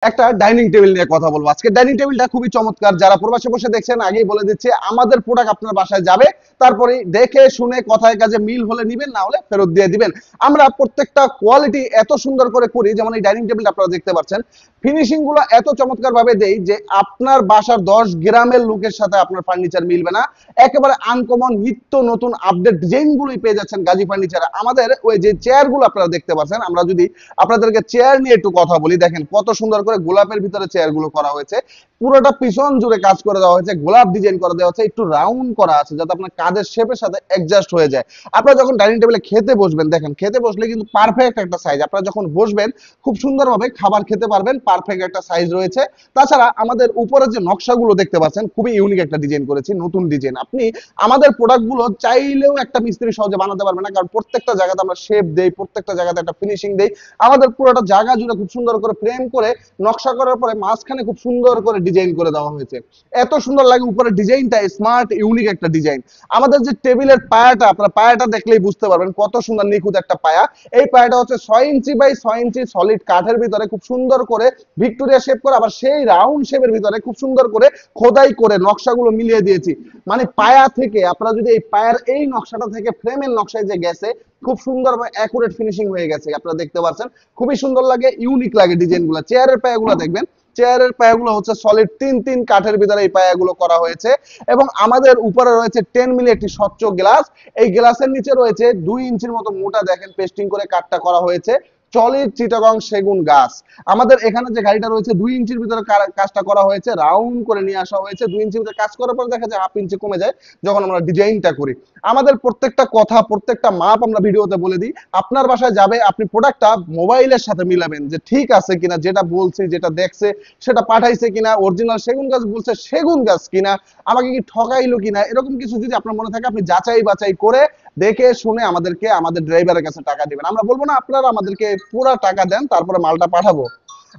একটা dining table নিয়ে কথা বলবো আজকে। ডাইনিং টেবিলটা খুবই চমৎকার। যারা প্রবাসে বসে দেখছেন আগেই বলে দিচ্ছে, আমাদের প্রোডাক্ট আপনার বাসায় যাবে, তারপরে দেখে শুনে কথায় কাজে মিল হলে নিবেন, না হলে ফেরত দিয়ে দিবেন। আমরা প্রত্যেকটা কোয়ালিটি এত সুন্দর করে করি, যেমন এই ডাইনিং টেবিলটা আপনারা দেখতে পাচ্ছেন, ফিনিশিং গুলো এত চমৎকার ভাবে দেই যে আপনার বাসার 10 গ্রামের লোকের সাথে আপনার ফার্নিচার মিলবে না। একেবারে আনকমন নিত্য নতুন আপডেট ডিজাইন গুলোই পেয়ে যাচ্ছেন গাজী ফার্নিচারে। আমাদের ওই যে চেয়ার গুলো আপনারা দেখতে পাচ্ছেন, আমরা যদি আপনাদেরকে চেয়ার নিয়ে একটু কথা বলি, দেখেন কত সুন্দর করে গোলাপের ভিতরে চেয়ার গুলো করা হয়েছে। পুরোটা পিছন জুড়ে কাজ করে দেওয়া হয়েছে, গোলাপ ডিজাইন করে দেওয়া হয়েছে, একটু রাউন্ড করা আছে যাতে আপনার কাঁধের শেপের সাথে অ্যাডজাস্ট হয়ে যায়। আপনারা যখন ডাইনিং টেবিলে খেতে বসবেন, দেখেন খেতে বসলে কিন্তু পারফেক্ট একটা সাইজ। আপনারা যখন বসবেন খুব সুন্দরভাবে খাবার খেতে পারবেন, পারফেক্ট একটা সাইজ রয়েছে। তাছাড়া আমাদের উপরে যে নকশাগুলো দেখতে পাচ্ছেন, খুবই ইউনিক একটা ডিজাইন করেছি, নতুন ডিজাইন। আপনি আমাদের প্রোডাক্টগুলো চাইলেও একটা মিস্ত্রি সহজে বানাতে পারবে না, কারণ প্রত্যেকটা জায়গাতে আমরা শেপ দেই, প্রত্যেকটা জায়গাতে একটা ফিনিশিং দেই। আমাদের পুরোটা জায়গা জুড়ে খুব সুন্দর করে ফ্রেম করে নকশা করার পরে মাঝখানে খুব সুন্দর করে ডিজাইন করে দেওয়া হয়েছে। এত সুন্দর লাগে, উপরে ডিজাইনটা স্মার্ট ইউনিক একটা ডিজাইন। আমাদের যে টেবিলের পায়াটা, আপনারা পায়াটা দেখলেই বুঝতে পারবেন কত সুন্দর নিখুঁত একটা পায়া। এই পায়াটা হচ্ছে 6 ইঞ্চি বাই 6 ইঞ্চি সলিড কাঠের ভিতরে খুব সুন্দর করে ভিক্টোরিয়া শেপ করে, আবার সেই রাউন্ড শেপের ভিতরে খুব সুন্দর করে খোদাই করে নকশাগুলো মিলিয়ে দিয়েছি। মানে পায়া থেকে আপনারা যদি এই পায়ার এই নকশাটা থেকে ফ্রেমের নকশায় যে গেছে, খুব সুন্দর অ্যাকুরেট ফিনিশিং হয়ে গেছে। আপনারা দেখতে পাচ্ছেন খুবই সুন্দর লাগে, ইউনিক লাগে ডিজাইনগুলো। চেয়ারের পায়াগুলো দেখবেন, চেয়ারের পায়াগুলো হচ্ছে সলিড 3 কাঠের ভিতরে এই পায়াগুলো করা হয়েছে। এবং আমাদের উপরে রয়েছে 10 মিলি একটি স্বচ্ছ গ্লাস। এই গ্লাসের নিচে রয়েছে 2 ইঞ্চির মতো মোটা, দেখেন পেস্টিং করে কাঠটা করা হয়েছে সলিড চিটাগং সেগুন গাছ। আমাদের এখানে যে গাড়িটা রয়েছে 2 ইঞ্চির ভিতরে কাজটা করা হয়েছে, রাউন্ড করে নিয়ে আসা হয়েছে। 2 ইঞ্চির ভিতরে কাজ করার পর দেখা যায় 1/2 ইঞ্চি কমে যায় যখন আমরা ডিজাইনটা করি। আমাদের প্রত্যেকটা কথা, প্রত্যেকটা মাপ আমরা ভিডিওতে বলে দিই। আপনার বাসায় যাবে, আপনি প্রোডাক্টটা মোবাইলের সাথে মিলাবেন যে ঠিক আছে কিনা, যেটা বলছি যেটা দেখছে সেটা পাঠাইছে কিনা, অরিজিনাল সেগুন গাছ বলছে সেগুন গাছ কিনা, আমাকে কি ঠকাইলো কিনা, এরকম কিছু যদি আপনার মনে থাকে আপনি যাচাই বাছাই করে দেখে শুনে আমাদেরকে, আমাদের ড্রাইভারের কাছে টাকা দিবেন। আমরা বলবো না আপনারা আমাদেরকে পুরো টাকা দেন তারপরে মালটা পাঠাবো।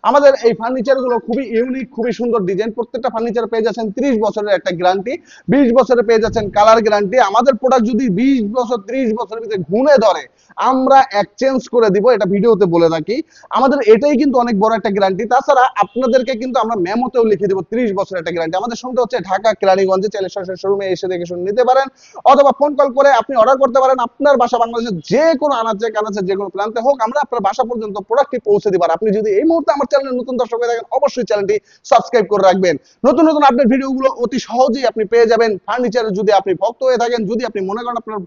আমাদের এই ফার্নিচার গুলো খুবই ইউনিক, খুবই সুন্দর ডিজাইন। প্রত্যেকটা ফার্নিচার পেয়ে যাচ্ছেন 30 বছরের একটা গ্যারান্টি, 20 বছরে পেয়ে যাচ্ছেন কালার গ্যারান্টি। আমাদের প্রোডাক্ট যদি 20 বছর 30 বছরের ভিতরে ঘুরে ধরে, আমরা এক্সচেঞ্জ করে দিব, এটা ভিডিওতে বলে রাখি। আমাদের এটাই কিন্তু অনেক বড় একটা গ্যারান্টি। তাছাড়া আপনাদেরকে কিন্তু আমরা মেমোতেও লিখে দিব 30 বছরের একটা গ্যারান্টি। আমাদের শুনতে হচ্ছে ঢাকা কেরানীগঞ্জে, চাইলে সরাসরি শোরুমে এসে দেখে শুনে নিতে পারেন, অথবা ফোন কল করে আপনি অর্ডার করতে পারেন। আপনার বাসা বাংলাদেশের যে কোনো আনাচে কানাচে যে কোনো প্রান্তে হোক, আমরা আপনার বাসা পর্যন্ত প্রোডাক্টটি পৌঁছে দিব। আর আপনি যদি এই মুহূর্তে আমার চ্যানেলে নতুন দর্শক হয়ে থাকেন, অবশ্যই চ্যানেলটি সাবস্ক্রাইব করে রাখবেন। নতুন নতুন আপডেট ভিডিওগুলো অতি সহজেই আপনি পেয়ে যাবেন। ফার্নিচার যদি আপনি ভক্ত হয়ে থাকেন, যদি আপনি মনে করেন আপনার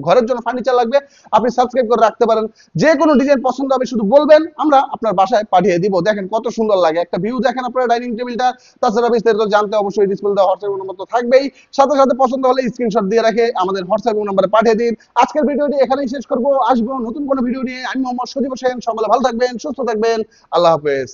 ঘরের জন্য ফার্নিচার লাগবে, আপনি সাবস্ক্রাইব করে রাখতে পারেন। যে কোনো ডিজাইন পছন্দ হবে শুধু বলবেন, আমরা আপনার বাসায় পাঠিয়ে দিব। দেখেন কত সুন্দর লাগে, একটা ভিউ দেখেন আপনারা ডাইনিং টেবিলটা। তাছাড়া বিস্তারিত জানতে অবশ্যই ডিসপ্লে দেওয়া হোয়াটসঅ্যাপ নম্বর তো থাকবেই, সাথে সাথে পছন্দ হলে স্ক্রিনশট দিয়ে রেখে আমাদের হোয়াটসঅ্যাপ নম্বরে পাঠিয়ে দিন। আজকের ভিডিওটি এখানেই শেষ করব, আসবো নতুন কোনো ভিডিও নিয়ে। আমি মোহাম্মদ সজীব হোসেন, সকলে ভালো থাকবেন, সুস্থ থাকবেন, আল্লাহ হাফেজ।